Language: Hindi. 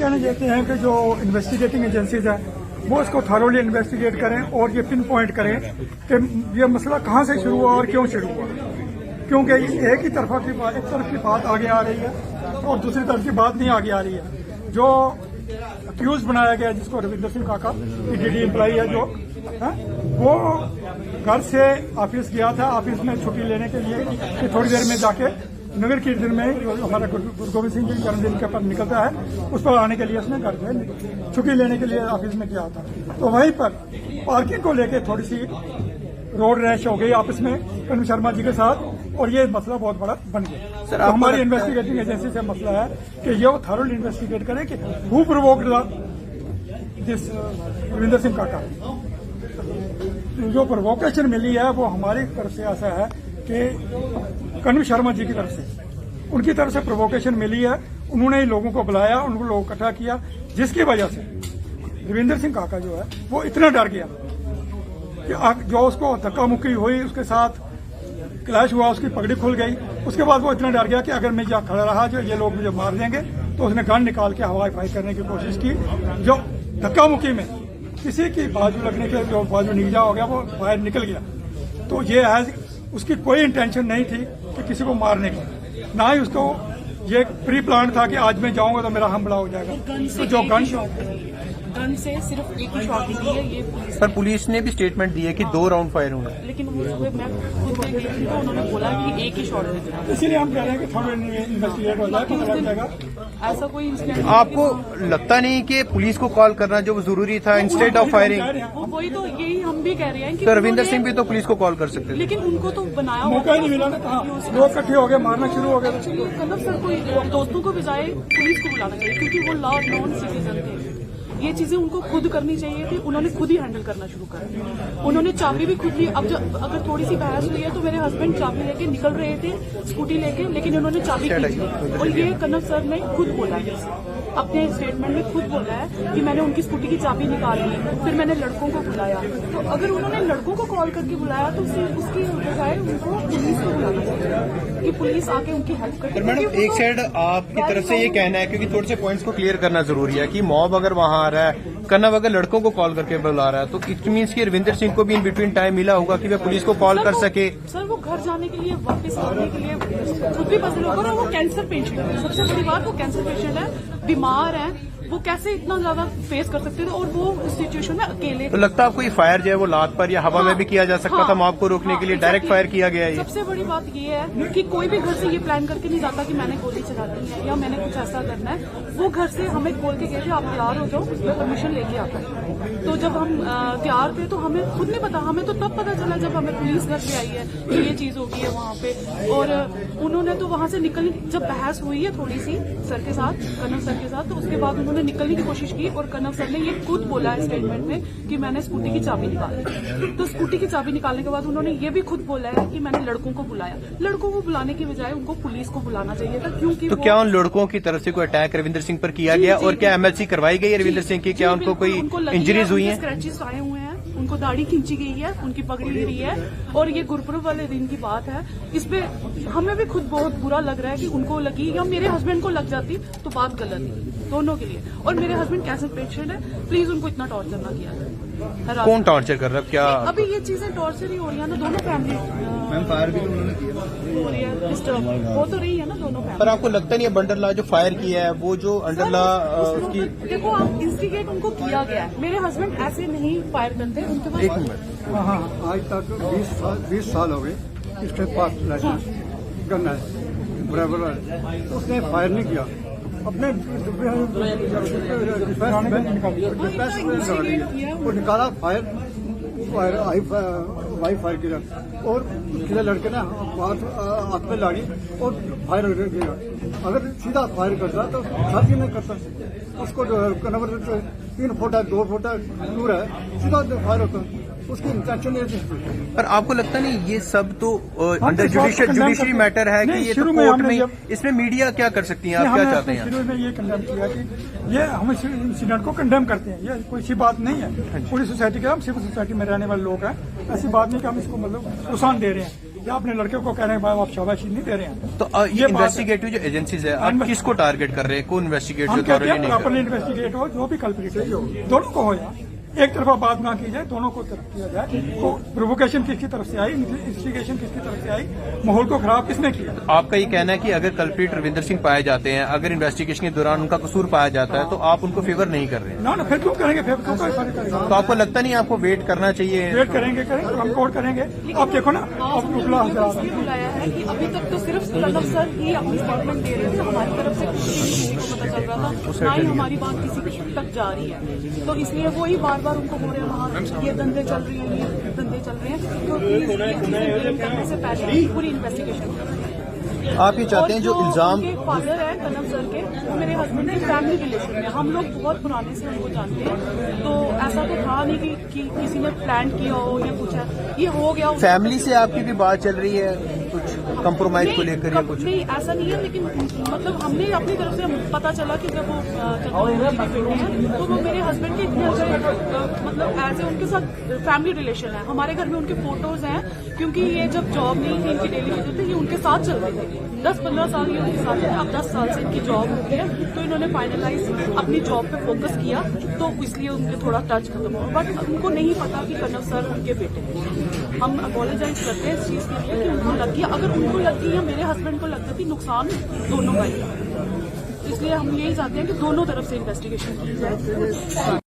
कहना चाहते हैं कि जो इन्वेस्टिगेटिंग एजेंसीज हैं वो इसको थॉरोली इन्वेस्टिगेट करें और ये पिन पॉइंट करें कि ये मसला कहाँ से शुरू हुआ और क्यों शुरू हुआ। क्योंकि एक ही तरफ की बात आगे आ रही है और दूसरी तरफ की बात नहीं आगे आ रही है। जो अक्यूज बनाया गया जिसको रविंदर सिंह काका ईडीडी एम्प्लॉई है जो वो घर से ऑफिस गया था, ऑफिस में छुट्टी लेने के लिए कि थोड़ी देर में जाके नगर कीर्तन में जो हमारा गुरु गोविंद सिंह जी जन्मदिन के पर निकलता है उस पर आने के लिए उसने घर से छुट्टी लेने के लिए ऑफिस में गया था। तो वहीं पर पार्किंग को लेकर थोड़ी सी रोड रैश हो गई आपस में कनू शर्मा जी के साथ और ये मसला बहुत बड़ा बन गया। सर, तो हमारी इन्वेस्टिगेटिंग एजेंसी से मसला है कि ये वो थॉरोली इन्वेस्टिगेट करें कि who provoked this Ravinder Singh काका। जो प्रोवोकेशन मिली है वो हमारी तरफ से ऐसा है कि कनू शर्मा जी की तरफ से उनकी तरफ से प्रोवोकेशन मिली है। उन्होंने लोगों को बुलाया, उनको लोगों को इकट्ठा किया, जिसकी वजह से रविंदर सिंह काका जो है वो इतना डर गया कि जो उसको धक्का मुक्की हुई, उसके साथ क्लैश हुआ, उसकी पगड़ी खुल गई। उसके बाद वो इतना डर गया कि अगर मैं यहाँ खड़ा रहा जो ये लोग मुझे मार देंगे, तो उसने गन निकाल के हवाई फायर करने की कोशिश की। जो धक्का मुक्की में किसी की बाजू लगने के जो बाजू नीचा हो गया वो फायर निकल गया। तो ये है उसकी कोई इंटेंशन नहीं थी कि किसी को मारने की, ना ही उसको ये प्री प्लान था कि आज मैं जाऊंगा तो मेरा हमला हो जाएगा। तो जो गन से सिर्फ एक ही शॉट निकली है ये पुलिस। पर पुलिस ने भी स्टेटमेंट दी है कि 2 राउंड फायर हुए, लेकिन वो मैं खुद देख रही थी तो उन्होंने बोला कि एक ही शॉट निकला। इसीलिए हम कह रहे हैं कि थोड़ा इन्वेस्टिगेट हो जाए, पता लग जाएगा। ऐसा कोई इंसिडेंट आपको लगता नहीं कि पुलिस को कॉल करना जो जरूरी था इंस्टेड ऑफ फायरिंग? वही तो यही हम भी कह रहे हैं कि तो रविंदर सिंह भी तो पुलिस को कॉल कर सकते थे, लेकिन उनको तो बनाया मौका ही नहीं मिला ना। कहाँ लोग इकट्ठे हो गए, मारना शुरू हो गए। कनव सर को दोस्तों को बजाय पुलिस को बुलाना चाहिए क्योंकि वो लॉ नॉन सिटीजन थे। ये चीजें उनको खुद करनी चाहिए थी, उन्होंने खुद ही हैंडल करना शुरू कर दिया। उन्होंने चाबी भी खुद ली। अब जब अगर थोड़ी सी बहस हुई है तो मेरे हस्बैंड चाबी लेके निकल रहे थे स्कूटी लेके, लेकिन उन्होंने चाबी खींच ली। और ये कनव सर ने खुद बोला है, अपने स्टेटमेंट में खुद बोला है कि मैंने उनकी स्कूटी की चाबी निकाल ली, फिर मैंने लड़कों को बुलाया। तो अगर उन्होंने लड़कों को कॉल करके बुलाया तो उसकी बजाय उनको पुलिस को बुलाना चाहिए कि पुलिस आके उनकी हेल्प करे। मैडम एक साइड आपकी तरफ से ये कहना है, क्योंकि थोड़े से पॉइंट्स को क्लियर करना जरूरी है, कि मॉब अगर वहां आ रहा है, कनव अगर लड़कों को कॉल करके बुला रहा है, तो इट मीन्स कि रविंदर सिंह को भी इन बिटवीन टाइम मिला होगा कि वे पुलिस को कॉल कर सके। सर वो घर जाने के लिए, वापस आने के लिए खुद भी पसंद होगा। और वो कैंसर पेशेंट है, सबसे बड़ी बात वो कैंसर पेशेंट है, बीमार है, वो कैसे इतना ज्यादा फेस कर सकते थे और वो इस सिचुएशन में अकेले। तो लगता है आपको ये फायर जो है वो लात पर या हवा में भी किया जा सकता था, मॉब को रोकने के लिए डायरेक्ट फायर किया गया है। सबसे बड़ी बात ये है कि कोई भी घर से ये प्लान करके नहीं जाता कि मैंने गोली चलानी है या मैंने कुछ ऐसा करना है। वो घर से हमें बोल के गए थे आप तैयार हो जाओ, मैं परमिशन लेके आता हूँ। तो जब हम तैयार थे तो हमें खुद नहीं पता, हमें तो तब पता चला जब हमें पुलिस घर पे आई है कि ये चीज हो गई है वहाँ पे। और उन्होंने तो वहां से निकलने, जब बहस हुई है थोड़ी सी सर के साथ, कनव सर के साथ, तो उसके बाद उन्होंने निकलने की कोशिश की और कनव सर ने ये खुद बोला है स्टेटमेंट में कि मैंने स्कूटी की चाबी निकाली। तो स्कूटी की चाबी निकालने के बाद उन्होंने ये भी खुद बोला है कि मैंने लड़कों को बुलाया। लड़कों को बुलाने की बजाय उनको पुलिस को बुलाना चाहिए था, क्योंकि तो क्या उन लड़कों की तरफ से कोई अटैक रविंदर सिंह पर किया गया और क्या एमएलसी करवाई गई है रविंदर सिंह की? क्या उनको कोई इंजरीज हुई है? स्क्रैचेस आए हुए हैं, उनको दाढ़ी खींची गई है, उनकी पगड़ी गिरी है। और ये गुरपुरब वाले दिन की बात है, इसपे हमें भी खुद बहुत बुरा लग रहा है कि उनको लगी या मेरे हस्बैंड को लग जाती तो बात गलत थी दोनों के लिए। और मेरे हस्बैंड कैंसर पेशेंट है, प्लीज उनको इतना टॉर्चर ना किया जाए। कौन टॉर्चर कर रहा है? क्या अभी ये चीजें टॉर्चर ही हो रही है ना, दोनों फैमिली फायर भी उन्होंने किया हो रही है, डिस्टर्ब हो तो रही है ना दोनों फैमिली। पर आपको लगता नहीं है बंडरला जो फायर किया है वो जो अंडरला उसकी, देखो आप इंस्टिगेट उनको किया गया है। मेरे हस्बैंड ऐसे नहीं फायर करते, उनके पास एक मिनट, हाँ, आज तक 20 साल हो गए इसके पास लाइसेंस गन है बराबर है। उसने फायर नहीं किया, अपने वो निकाला फायर, वाई फायर किया और किला लड़के ने हाथ में लाड़ी और फायर किया। अगर सीधा फायर करता तो साथी नहीं करता, उसको जो है कनवर 3 फुट है 2 फुट है दूर है, सीधा फायर होता, उसकी इंटेंशन नहीं। पर आपको लगता नहीं ये सब तो अंडर जुडिशरी मैटर है कि ये तो कोर्ट में, इसमें मीडिया क्या कर सकती है? आप क्या चाहते हैं? शुरू में ये कंडेम किया कि ये हम इस इंसिडेंट को कंडेम करते हैं, ये कोई सी बात नहीं है। पूरी सोसाइटी के, हम सिविल सोसाइटी में रहने वाले लोग हैं, ऐसी बात नहीं कि हम इसको मतलब प्रोत्साहन दे रहे हैं। या अपने लड़के को कह रहे हैं भाई आप शाबाशी नहीं दे रहे हैं। तो ये ये बात है। इन्वेस्टिगेटिव जो एजेंसीज है आप किसको टारगेट कर रहे हैं, को इन्वेस्टिगेट हम जो कहते thoroughly हैं नहीं कर प्रॉपरली इन्वेस्टिगेट हो, जो भी कल्प्रिट है दोनों को हो यार, एक तरफा बात ना की जाए, दोनों को तरफ किया जाए। तो प्रोवोकेशन किसकी तरफ से आई, इंस्टिगेशन किसकी तरफ से आई, माहौल को खराब किसने किया। आपका ये कहना है कि अगर कल्प्रिट रविंदर सिंह पाए जाते हैं, अगर इन्वेस्टिगेशन के दौरान उनका कसूर पाया जाता है तो आप उनको फेवर नहीं कर रहे हैं? ना फिर क्यों करेंगे, फिर क्यों करेंगे, तो आपको लगता नहीं आपको वेट करना चाहिए? वेट करेंगे तो हम कोर्ट करेंगे। आप देखो ना, अब उपला इसलिए बुलाया है कि अभी तक तो सिर्फ प्रणव सर ही अपनी स्टेटमेंट दे रहे थे, हमारी तरफ से कुछ भी किसी को पता चल रहा था, ना ही हमारी बात किसी तक जा रही है। तो इसलिए वो ही बार बार उनको बोल रहे हैं वहाँ ये धंधे चल रही हैं, ये धंधे चल रहे हैं, क्योंकि ये चीजें ब्लेम करने से पहले पूरी इन्वेस्टिगेशन। आप ये चाहते हैं जो इल्जाम फादर है कनव सर के, वो मेरे हस्बैंड के फैमिली रिलेशन में, हम लोग बहुत पुराने से उनको जानते हैं, तो ऐसा तो था नहीं कि किसी ने प्लान किया हो या कुछ है, ये हो गया। फैमिली से आपकी भी बात चल रही है कुछ कंप्रोमाइज को लेकर या कुछ? नहीं ऐसा नहीं है, लेकिन मतलब हमने अपनी तरफ से पता चला कि जब वो चंद्रबाबू जी की बेटी है तो वो मेरे हस्बैंड के इतने अच्छे मतलब एज ए उनके साथ फैमिली रिलेशन है, हमारे घर में उनके फोटोज हैं, क्योंकि ये जब जॉब नहीं थी इनकी डेली वेजेस थे, ये उनके साथ चलते थे 10-15 साल ये उनके साथ थे, अब 10 साल से इनकी जॉब हो गई है, तो इन्होंने फाइनलाइज अपनी जॉब पे फोकस किया, तो इसलिए उनके थोड़ा टच खत्म हुआ, बट उनको नहीं पता कि कनव सर उनके बेटे हैं। हम अपोलोजाइज करते हैं इस चीज के लिए कि उनको लगी, अगर उनको लगी या मेरे हस्बैंड को लगता थी, नुकसान दोनों का ही है, इसलिए हम यही चाहते हैं कि दोनों तरफ से इन्वेस्टिगेशन की जाए।